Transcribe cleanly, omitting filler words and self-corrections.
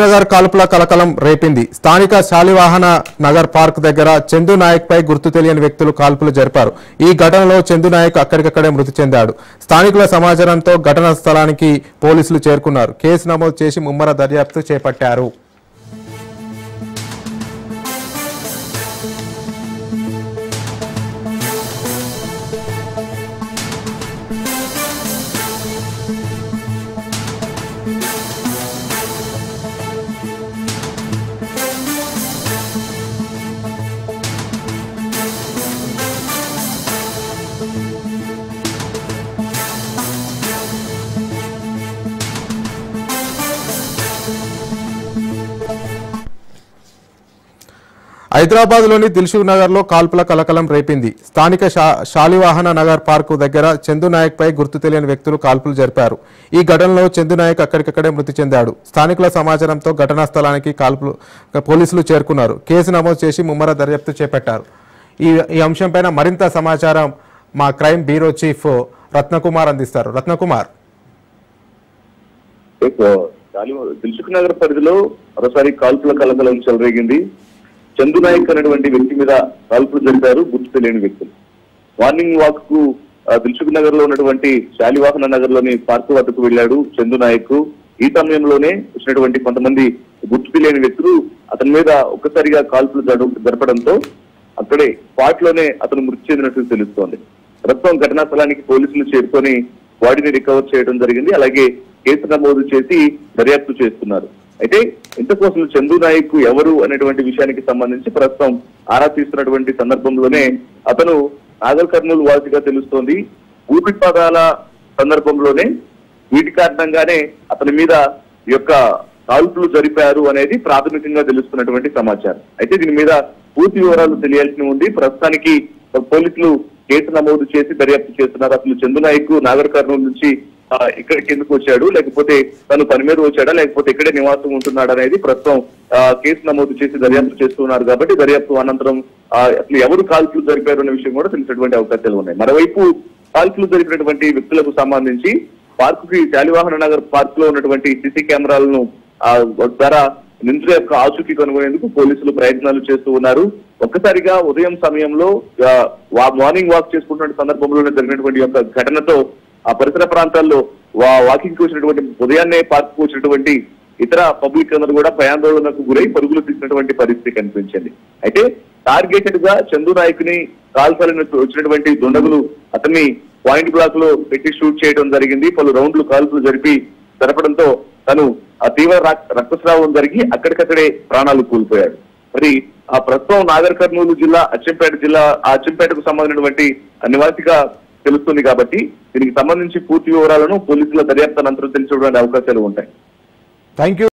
నగర్ కాల్పుల కలకలం రేపింది. స్థానిక శాలివాహన నగర్ పార్క్ దగ్గర చందు నాయక్ పై గుర్తు తెలియని వ్యక్తులు కాల్పులు జరిపారు. ఈ ఘటనలో చందు నాయక్ అక్కడికక్కడే మృతి చెందాడు. స్థానికుల సమాచారంతో ఘటనా స్థలానికి పోలీసులు చేరుకున్నారు. కేసు నమోదు చేసి ముమ్మర దర్యాప్తు చేపట్టారు. హైదరాబాద్లోని దిల్సుఖ్ నగర్లో కాల్పుల కలకలం రేపింది. స్థానిక శాలివాహన నగర్ పార్కు దగ్గర చందు నాయక్ పై గుర్తు తెలియని వ్యక్తులు కాల్పులు జరిపారు. ఈ ఘటనలో చందు నాయక్ అక్కడికక్కడే మృతి చెందాడు. స్థానికుల సమాచారంతో ఘటనా స్థలానికి పోలీసులు చేరుకున్నారు. కేసు నమోదు చేసి ముమ్మర దర్యాప్తు చేపట్టారు. ఈ అంశంపైన మరింత సమాచారం మా క్రైమ్ బ్యూరో చీఫ్ రత్నకుమార్ అందిస్తారు. రత్నకుమార్, దిల్సుఖ్ నగర్ పరిధిలో మరోసారి కాల్పుల కలకలం చెలరేగింది. చందు నాయక్ అనేటువంటి వ్యక్తి మీద కాల్పులు జరిపారు గుర్తు తెలియని వ్యక్తులు. మార్నింగ్ వాక్ కు దిల్సుఖ్ నగర్ లో ఉన్నటువంటి శాలివాహన నగర్ లోని పార్కు వద్దకు వెళ్లాడు చందు నాయక్. ఈ సమయంలోనే వచ్చినటువంటి కొంతమంది గుర్తు తెలియని వ్యక్తులు అతని మీద ఒక్కసారిగా కాల్పులు జరపడంతో అక్కడే స్పాట్ లోనే అతను మృతి చెందినట్లు తెలుస్తోంది. ప్రస్తుతం ఘటనా స్థలానికి పోలీసులు చేరుకొని బాడీని రికవర్ చేయడం జరిగింది. అలాగే కేసు నమోదు చేసి దర్యాప్తు చేస్తున్నారు. అయితే ఇంతకోసం చందు నాయక్ ఎవరు అనేటువంటి విషయానికి సంబంధించి ప్రస్తుతం ఆరా తీస్తున్నటువంటి సందర్భంలోనే అతను నాగర్ కర్నూలు వాసిగా తెలుస్తోంది. భూవివాదాల సందర్భంలోనే వీటి కారణంగానే అతని మీద ఈ యొక్క కాల్పులు జరిపారు అనేది ప్రాథమికంగా తెలుస్తున్నటువంటి సమాచారం. అయితే దీని మీద పూర్తి వివరాలు తెలియాల్సి ఉంది. ప్రస్తుతానికి పోలీసులు కేసు నమోదు చేసి దర్యాప్తు చేస్తున్నారు. అసలు చందు నాయక్ నాగర్ కర్నూలు నుంచి ఇక్కడికి ఎందుకు వచ్చాడు, లేకపోతే తను పని మీద వచ్చాడా, లేకపోతే ఇక్కడే నివాసం ఉంటున్నాడు అనేది ప్రస్తుతం కేసు నమోదు చేసి దర్యాప్తు చేస్తున్నారు. కాబట్టి దర్యాప్తు అనంతరం అసలు ఎవరు కాల్పులు జరిపారు అనే విషయం కూడా తెలిసినటువంటి అవకాశాలు ఉన్నాయి. మరోవైపు కాల్పులు జరిపినటువంటి వ్యక్తులకు సంబంధించి పార్కుకి శాలివాహన నగర్ పార్క్ లో ఉన్నటువంటి సీసీ కెమెరాలను ద్వారా నిందితుల యొక్క ఆచూకీ కనుగొనేందుకు పోలీసులు ప్రయత్నాలు చేస్తూ ఉన్నారు. ఒక్కసారిగా ఉదయం సమయంలో మార్నింగ్ వాక్ చేసుకుంటున్న సందర్భంలోనే జరిగినటువంటి యొక్క ఘటనతో ఆ పరిసర ప్రాంతాల్లో వాకింగ్ కు వచ్చినటువంటి ఉదయాన్నే పార్క్ వచ్చినటువంటి ఇతర పబ్లిక్ అందరూ కూడా భయాందోళనకు గురై పరుగులు తీసినటువంటి పరిస్థితి కనిపించింది. అయితే టార్గెటెడ్ గా చందు నాయక్ ని కాల్చాలని వచ్చినటువంటి దుండగులు అతన్ని పాయింట్ బ్లాక్ లో పెట్టి షూట్ చేయడం జరిగింది. పలు రౌండ్లు కాల్పులు జరపడంతో తను ఆ తీవ్ర రక్తస్రావం జరిగి అక్కడికక్కడే ప్రాణాలు కోల్పోయాడు. మరి ఆ ప్రస్తుతం నాగర్ కర్నూలు జిల్లా అచ్చంపేటకు సంబంధించినటువంటి నివాసిగా తెలుస్తుంది. కాబట్టి దీనికి సంబంధించి పూర్తి వివరాలను పోలీసుల దర్యాప్తు అనంతరం తెలిసేటువంటి అవకాశాలు ఉంటాయి. Thank you.